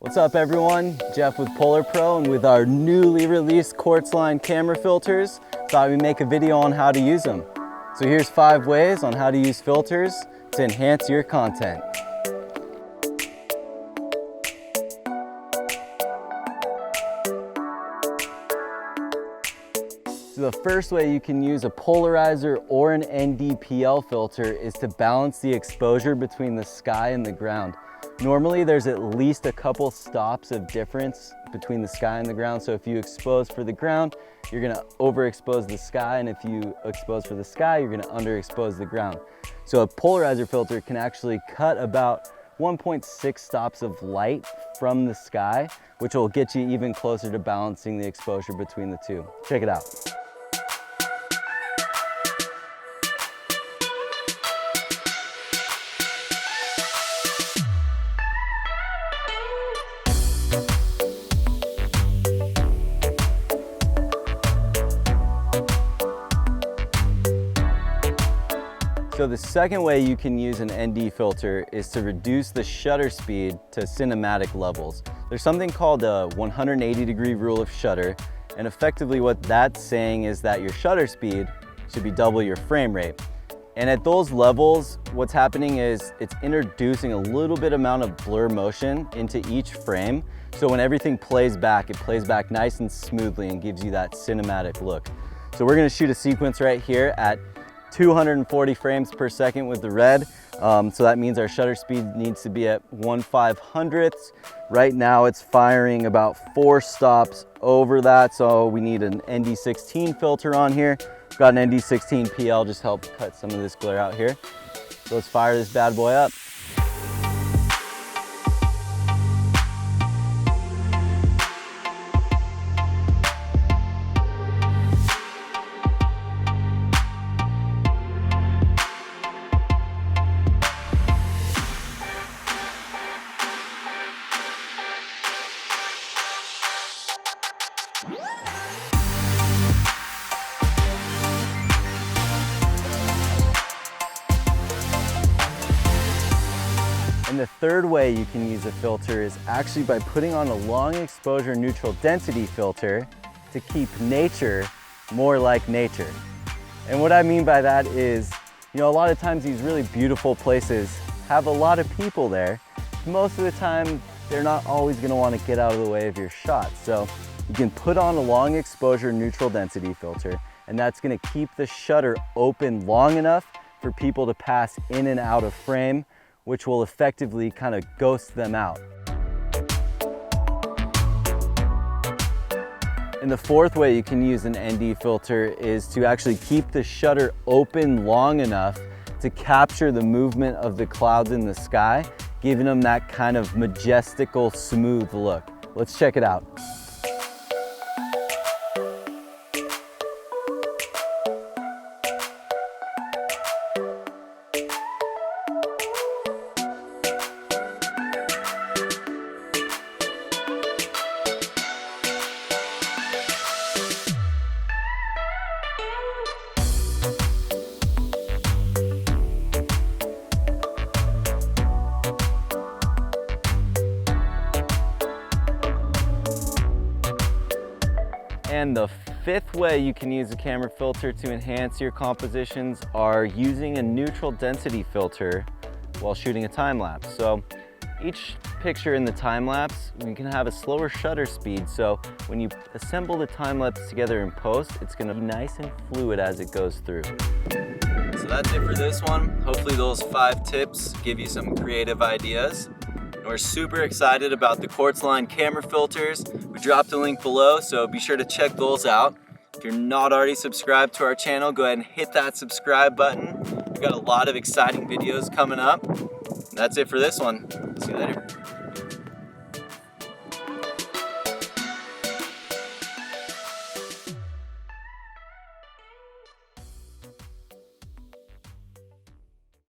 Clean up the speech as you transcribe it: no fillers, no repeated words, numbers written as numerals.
What's up everyone? Jeff with PolarPro, and with our newly released quartz line camera filters, thought we'd make a video on how to use them. So here's 5 ways on how to use filters to enhance your content. So the first way you can use a polarizer or an NdPl filter is to balance the exposure between the sky and the ground. Normally there's at least a couple stops of difference between the sky and the ground. So if you expose for the ground, you're gonna overexpose the sky, and if you expose for the sky, you're gonna underexpose the ground. So a polarizer filter can actually cut about 1.6 stops of light from the sky, which will get you even closer to balancing the exposure between the two. Check it out. So the second way you can use an ND filter is to reduce the shutter speed to cinematic levels. There's something called a 180-degree rule of shutter, and effectively what that's saying is that your shutter speed should be double your frame rate. And at those levels, what's happening is it's introducing a little bit amount of blur motion into each frame. So when everything plays back, it plays back nice and smoothly and gives you that cinematic look. So we're gonna shoot a sequence right here at 240 frames per second with the red. So that means our shutter speed needs to be at 1/500th. Right now it's firing about 4 stops over that. So we need an ND16 filter on here. We've got an ND16 PL, just help cut some of this glare out here. So let's fire this bad boy up. And the third way you can use a filter is actually by putting on a long exposure neutral density filter to keep nature more like nature. And what I mean by that is, a lot of times these really beautiful places have a lot of people there. Most of the time, they're not always gonna wanna get out of the way of your shot. So you can put on a long exposure neutral density filter, and that's gonna keep the shutter open long enough for people to pass in and out of frame, which will effectively kind of ghost them out. And the fourth way you can use an ND filter is to actually keep the shutter open long enough to capture the movement of the clouds in the sky, giving them that kind of majestical, smooth look. Let's check it out. And the fifth way you can use a camera filter to enhance your compositions are using a neutral density filter while shooting a time lapse. So each picture in the time lapse, you can have a slower shutter speed. So when you assemble the time lapse together in post, it's gonna be nice and fluid as it goes through. So that's it for this one. Hopefully those 5 tips give you some creative ideas. We're super excited about the quartz line camera filters. We dropped a link below, so be sure to check those out. If you're not already subscribed to our channel, go ahead and hit that subscribe button. We've got a lot of exciting videos coming up. That's it for this one. See you later.